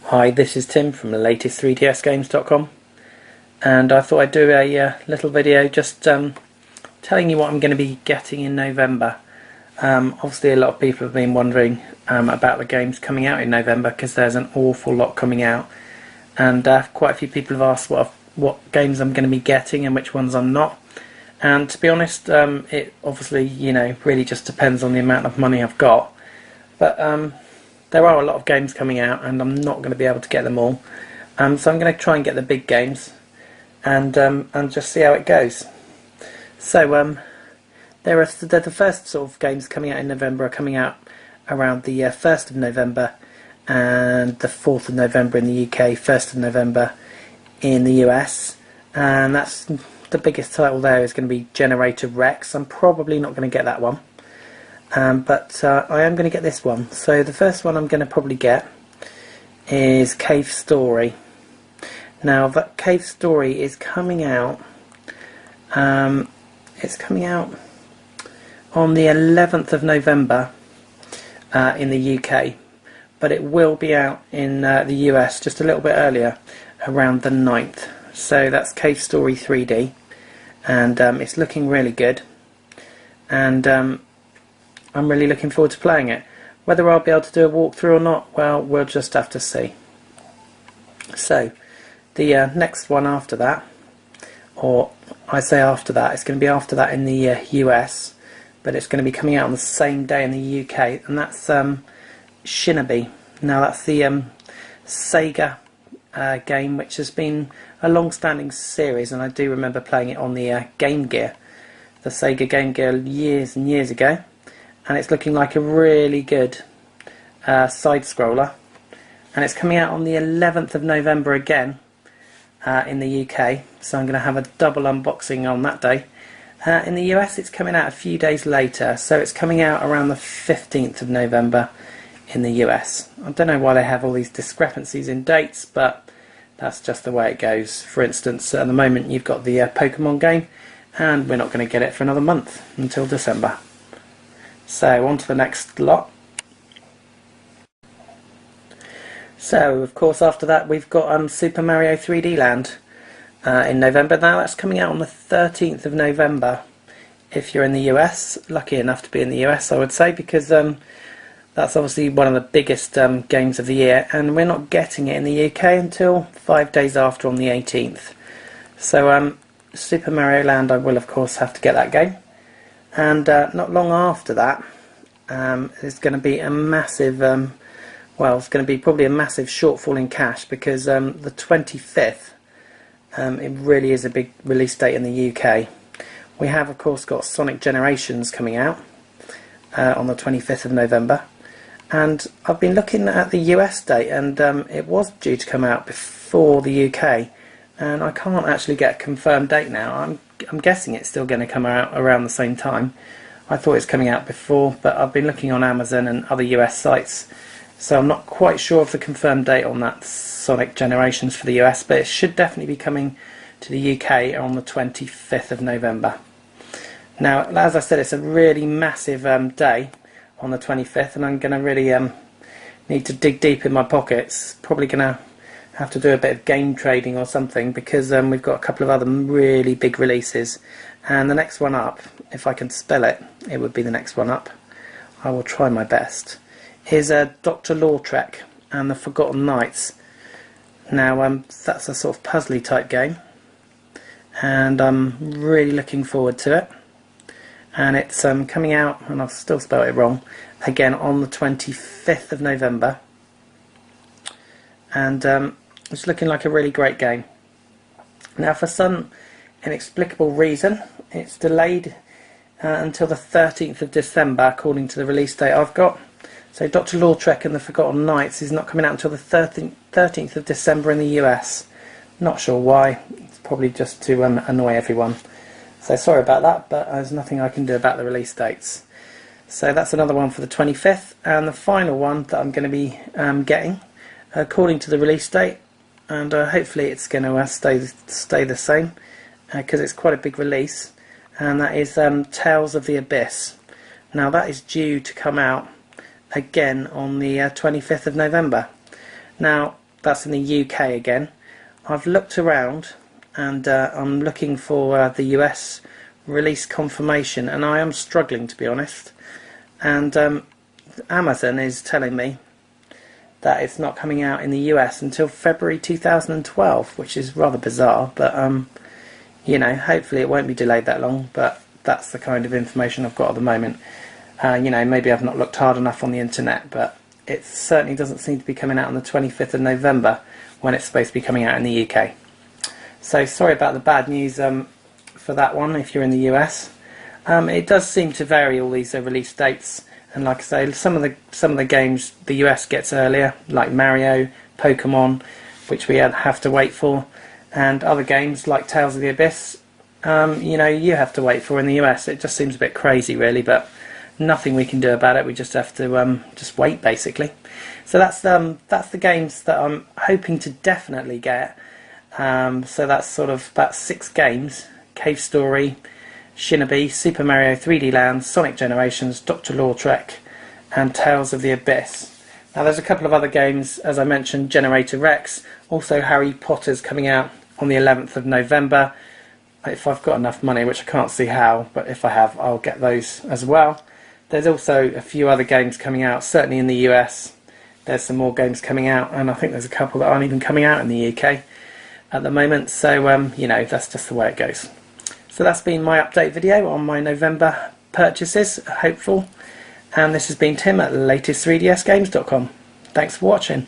Hi, this is Tim from the latest 3dsgames.com, and I thought I'd do a little video just telling you what I'm going to be getting in November. Obviously a lot of people have been wondering about the games coming out in November because there's an awful lot coming out, and quite a few people have asked what games I'm going to be getting and which ones I'm not. And to be honest, it obviously really just depends on the amount of money I've got, but there are a lot of games coming out and I'm not going to be able to get them all, so I'm going to try and get the big games and just see how it goes. So the first sort of games coming out in November are coming out around the 1st of November and the 4th of November in the UK, 1st of November in the US, and that's the biggest title there is going to be Generator Rex. I'm probably not going to get that one. But I am going to get this one. So the first one I'm going to probably get is Cave Story. Now that Cave Story is coming out, it's coming out on the 11th of November in the UK, but it will be out in the US just a little bit earlier, around the 9th. So that's Cave Story 3D, and it's looking really good, and I'm really looking forward to playing it. Whether I'll be able to do a walkthrough or not, well, we'll just have to see. So, the next one after that, or I say after that, it's going to be after that in the US, but it's going to be coming out on the same day in the UK, and that's Shinobi. Now that's the Sega game, which has been a long-standing series, and I do remember playing it on the Game Gear, the Sega Game Gear, years and years ago. And it's looking like a really good side-scroller, and it's coming out on the 11th of November again in the UK, so I'm going to have a double unboxing on that day. In the US it's coming out a few days later, so it's coming out around the 15th of November in the US. I don't know why they have all these discrepancies in dates, but that's just the way it goes. For instance, at the moment you've got the Pokemon game, and we're not going to get it for another month, until December. So on to the next lot. So of course after that we've got Super Mario 3D Land in November. Now that's coming out on the 13th of November if you're in the US. Lucky enough to be in the US, I would say, because that's obviously one of the biggest games of the year, and we're not getting it in the UK until 5 days after, on the 18th. So Super Mario Land, I will of course have to get that game. And not long after that, there's going to be a massive, well, it's going to be probably a massive shortfall in cash, because the 25th, it really is a big release date in the UK. We have, of course, got Sonic Generations coming out on the 25th of November, and I've been looking at the US date, and it was due to come out before the UK, and I can't actually get a confirmed date now. I'm guessing it's still going to come out around the same time. I thought it's coming out before, but I've been looking on Amazon and other US sites, so I'm not quite sure of the confirmed date on that Sonic Generations for the US, but it should definitely be coming to the UK on the 25th of November. Now, as I said, it's a really massive day on the 25th, and I'm going to really need to dig deep in my pockets. Probably going to have to do a bit of game trading or something, because we've got a couple of other really big releases, and the next one up, if I can spell it, it would be the next one up, I will try my best, is Dr. Lautrec and the Forgotten Knights. Now that's a sort of puzzly type game, and I'm really looking forward to it, and it's coming out, and I've still spelled it wrong, again on the 25th of November, and it's looking like a really great game. Now, for some inexplicable reason, it's delayed until the 13th of December, according to the release date I've got. So Dr. Lautrec and the Forgotten Knights is not coming out until the 13th of December in the US. Not sure why. It's probably just to annoy everyone. So sorry about that, but there's nothing I can do about the release dates. So that's another one for the 25th, and the final one that I'm going to be getting, according to the release date, and hopefully it's going to stay the same, because it's quite a big release, and that is Tales of the Abyss. Now that is due to come out again on the 25th of November. Now that's in the UK again. I've looked around and I'm looking for the US release confirmation, and I am struggling, to be honest. And Amazon is telling me that it's not coming out in the US until February 2012, which is rather bizarre, but you know, hopefully it won't be delayed that long. But that's the kind of information I've got at the moment. You know, maybe I've not looked hard enough on the internet, but it certainly doesn't seem to be coming out on the 25th of November when it's supposed to be coming out in the UK. So sorry about the bad news for that one if you're in the US. It does seem to vary, all these release dates, and like I say, some of the games the US gets earlier, like Mario, Pokemon, which we have to wait for, and other games like Tales of the Abyss, you know, you have to wait for in the US. It just seems a bit crazy, really, but nothing we can do about it. We just have to just wait, basically. So that's the games that I'm hoping to definitely get. So that's sort of about 6 games: Cave Story, Shinobi, Super Mario 3D Land, Sonic Generations, Dr. Lautrec, and Tales of the Abyss. Now there's a couple of other games, as I mentioned, Generator Rex, also Harry Potter's coming out on the 11th of November. If I've got enough money, which I can't see how, but if I have, I'll get those as well. There's also a few other games coming out, certainly in the US. There's some more games coming out, and I think there's a couple that aren't even coming out in the UK at the moment, so you know, that's just the way it goes. So that's been my update video on my November purchases, hopeful, and this has been Tim at latest3dsgames.com. Thanks for watching.